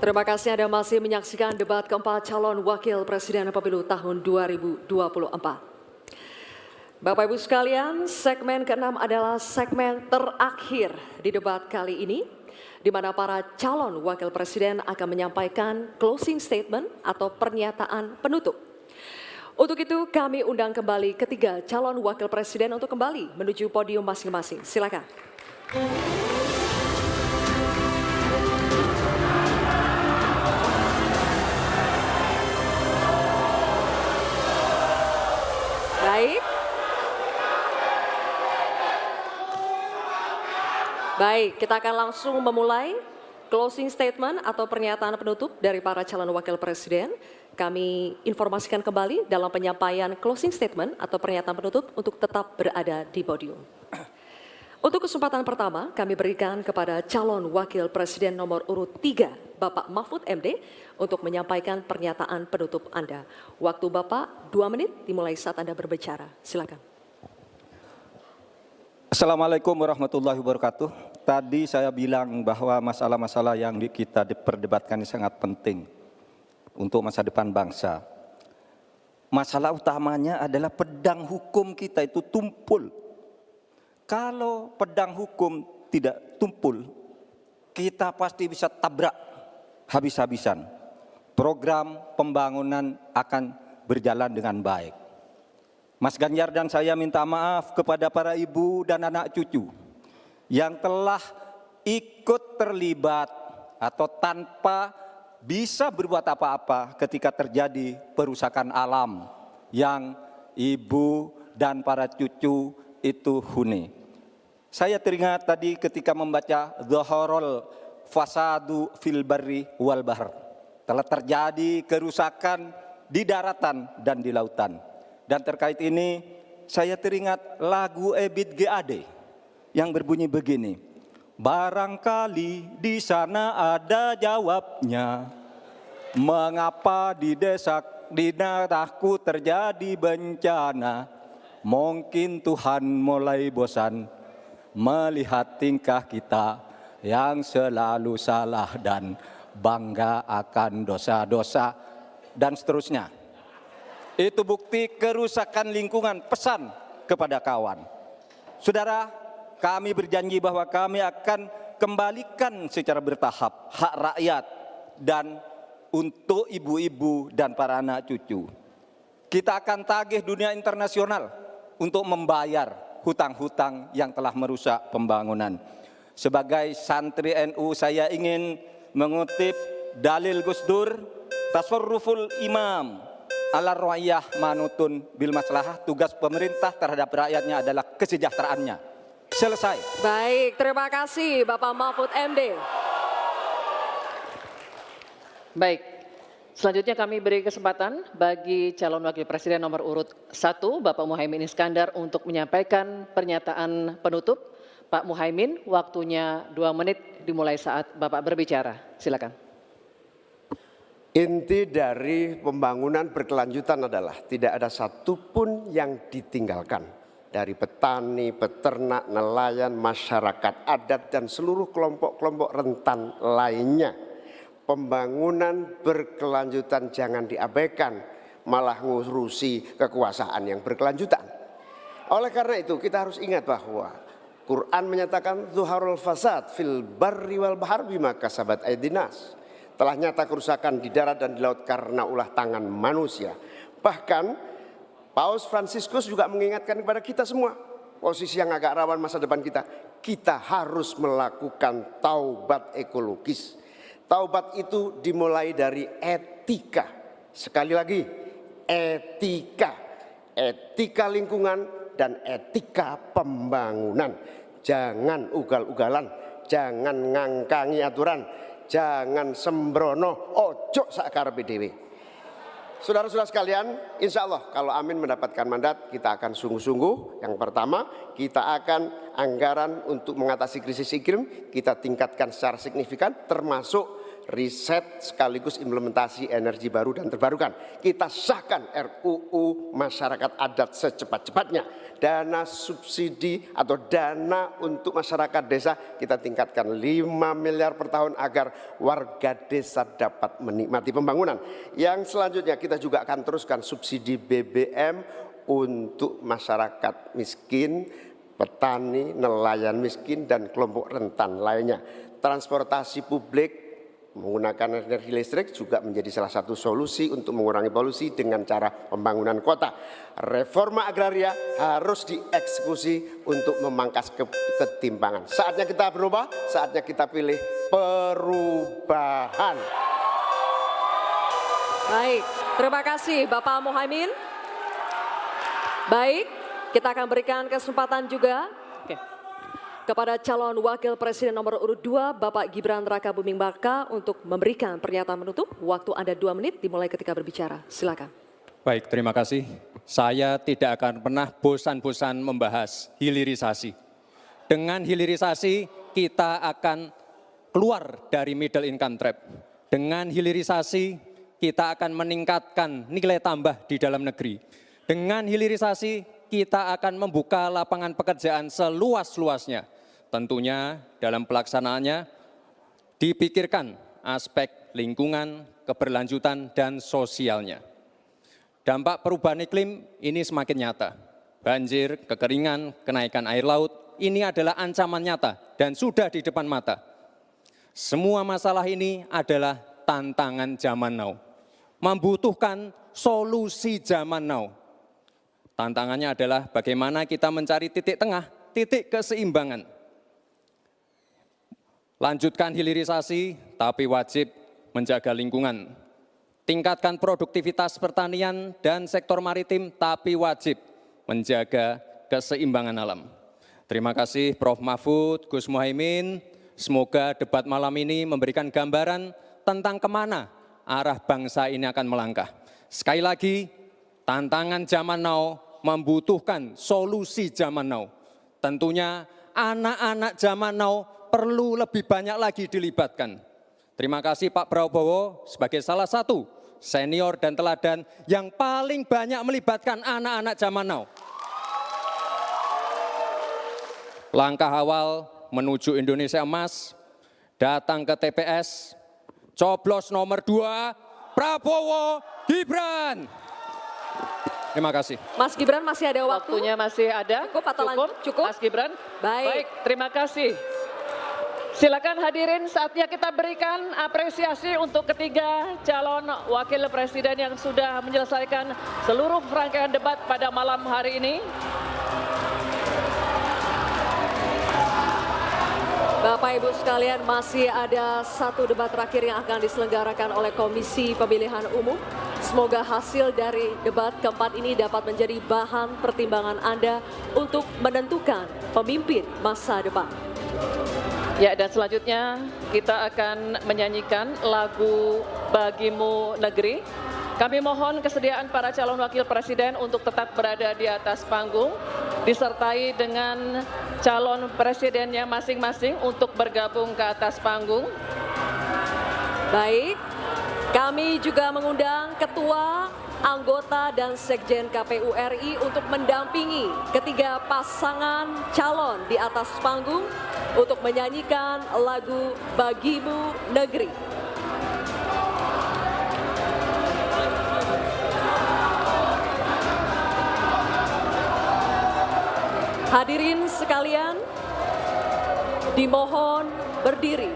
Terima kasih Anda masih menyaksikan debat keempat calon wakil presiden pemilu tahun 2024. Bapak Ibu sekalian, segmen ke-6 adalah segmen terakhir di debat kali ini, di mana para calon wakil presiden akan menyampaikan closing statement atau pernyataan penutup. Untuk itu kami undang kembali ketiga calon wakil presiden untuk kembali menuju podium masing-masing. Silakan. Baik, kita akan langsung memulai closing statement atau pernyataan penutup dari para calon wakil presiden. Kami informasikan kembali dalam penyampaian closing statement atau pernyataan penutup untuk tetap berada di podium. Untuk kesempatan pertama, kami berikan kepada calon wakil presiden nomor urut 3, Bapak Mahfud MD, untuk menyampaikan pernyataan penutup Anda. Waktu Bapak 2 menit dimulai saat Anda berbicara. Silakan. Assalamualaikum warahmatullahi wabarakatuh. Tadi saya bilang bahwa masalah-masalah yang kita diperdebatkan ini sangat penting untuk masa depan bangsa. Masalah utamanya adalah pedang hukum kita itu tumpul. Kalau pedang hukum tidak tumpul, kita pasti bisa tabrak habis-habisan. Program pembangunan akan berjalan dengan baik. Mas Ganjar dan saya minta maaf kepada para ibu dan anak cucu yang telah ikut terlibat atau tanpa bisa berbuat apa-apa ketika terjadi perusakan alam yang ibu dan para cucu itu huni. Saya teringat tadi ketika membaca Dhaharul Fasadu fil Barri wal Bahr. Telah terjadi kerusakan di daratan dan di lautan. Dan terkait ini saya teringat lagu Ebit GAD yang berbunyi begini. Barangkali di sana ada jawabnya. Mengapa di daerahku terjadi bencana? Mungkin Tuhan mulai bosan melihat tingkah kita yang selalu salah dan bangga akan dosa-dosa dan seterusnya. Itu bukti kerusakan lingkungan, pesan kepada kawan. Saudara, kami berjanji bahwa kami akan kembalikan secara bertahap hak rakyat dan untuk ibu-ibu dan para anak cucu. Kita akan tagih dunia internasional untuk membayar hutang-hutang yang telah merusak pembangunan. Sebagai santri NU saya ingin mengutip dalil Gus Dur, tasarruful imam ala ro'iyah manutun bil maslahah, tugas pemerintah terhadap rakyatnya adalah kesejahteraannya. Selesai. Baik, terima kasih Bapak Mahfud MD. Baik, selanjutnya kami beri kesempatan bagi calon wakil presiden nomor urut 1, Bapak Muhaimin Iskandar untuk menyampaikan pernyataan penutup. Pak Muhaimin, waktunya 2 menit dimulai saat Bapak berbicara. Silakan. Inti dari pembangunan berkelanjutan adalah tidak ada satupun yang ditinggalkan. Dari petani, peternak, nelayan, masyarakat adat, dan seluruh kelompok-kelompok rentan lainnya. Pembangunan berkelanjutan jangan diabaikan, malah ngurusi kekuasaan yang berkelanjutan. Oleh karena itu kita harus ingat bahwa Quran menyatakan Dhaharul Fasad fil Barri wal Bahr bima kasabat aydinas. Telah nyata kerusakan di darat dan di laut karena ulah tangan manusia. Bahkan Paus Fransiskus juga mengingatkan kepada kita semua, posisi yang agak rawan masa depan kita. Kita harus melakukan taubat ekologis. Taubat itu dimulai dari etika. Sekali lagi, etika. Etika lingkungan dan etika pembangunan. Jangan ugal-ugalan, jangan ngangkangi aturan. Jangan sembrono, ojo sakarepe dhewe. Saudara-saudara sekalian, insya Allah kalau Amin mendapatkan mandat, kita akan sungguh-sungguh. Yang pertama, kita akan anggaran untuk mengatasi krisis iklim, kita tingkatkan secara signifikan, termasuk riset sekaligus implementasi energi baru dan terbarukan. Kita sahkan RUU masyarakat adat secepat-cepatnya. Dana subsidi atau dana untuk masyarakat desa kita tingkatkan 5 miliar per tahun agar warga desa dapat menikmati pembangunan. Yang selanjutnya kita juga akan teruskan subsidi BBM untuk masyarakat miskin, petani, nelayan miskin, dan kelompok rentan lainnya. Transportasi publik menggunakan energi listrik juga menjadi salah satu solusi untuk mengurangi polusi dengan cara pembangunan kota. Reforma agraria harus dieksekusi untuk memangkas ketimpangan. Saatnya kita berubah, saatnya kita pilih perubahan. Baik, terima kasih Bapak Muhaimin. Baik, kita akan berikan kesempatan juga kepada calon wakil presiden nomor urut 2 Bapak Gibran Rakabuming Raka untuk memberikan pernyataan menutup. Waktu Anda 2 menit dimulai ketika berbicara. Silakan. Baik, terima kasih. Saya tidak akan pernah bosan-bosan membahas hilirisasi. Dengan hilirisasi kita akan keluar dari middle income trap. Dengan hilirisasi kita akan meningkatkan nilai tambah di dalam negeri. Dengan hilirisasi kita akan membuka lapangan pekerjaan seluas-luasnya. Tentunya dalam pelaksanaannya dipikirkan aspek lingkungan, keberlanjutan, dan sosialnya. Dampak perubahan iklim ini semakin nyata. Banjir, kekeringan, kenaikan air laut, ini adalah ancaman nyata dan sudah di depan mata. Semua masalah ini adalah tantangan zaman now. Membutuhkan solusi zaman now. Tantangannya adalah bagaimana kita mencari titik tengah, titik keseimbangan. Lanjutkan hilirisasi, tapi wajib menjaga lingkungan. Tingkatkan produktivitas pertanian dan sektor maritim, tapi wajib menjaga keseimbangan alam. Terima kasih Prof. Mahfud, Gus Muhaimin. Semoga debat malam ini memberikan gambaran tentang kemana arah bangsa ini akan melangkah. Sekali lagi, tantangan zaman now membutuhkan solusi zaman now. Tentunya anak-anak zaman now perlu lebih banyak lagi dilibatkan. Terima kasih Pak Prabowo sebagai salah satu senior dan teladan yang paling banyak melibatkan anak-anak zaman now. Langkah awal menuju Indonesia Emas, datang ke TPS, coblos nomor 2, Prabowo Gibran. Terima kasih. Mas Gibran masih ada waktu? Waktunya masih ada. Cukup atau cukup? Mas Gibran. Baik. Terima kasih. Silakan hadirin, saatnya kita berikan apresiasi untuk ketiga calon wakil presiden yang sudah menyelesaikan seluruh rangkaian debat pada malam hari ini. Bapak Ibu sekalian, masih ada satu debat terakhir yang akan diselenggarakan oleh Komisi Pemilihan Umum. Semoga hasil dari debat keempat ini dapat menjadi bahan pertimbangan Anda untuk menentukan pemimpin masa depan. Ya, dan selanjutnya kita akan menyanyikan lagu Bagimu Negeri. Kami mohon kesediaan para calon wakil presiden untuk tetap berada di atas panggung, disertai dengan calon presidennya masing-masing untuk bergabung ke atas panggung. Baik, kami juga mengundang Ketua, anggota, dan Sekjen KPU RI untuk mendampingi ketiga pasangan calon di atas panggung untuk menyanyikan lagu Bagimu Negeri. Hadirin sekalian, dimohon berdiri.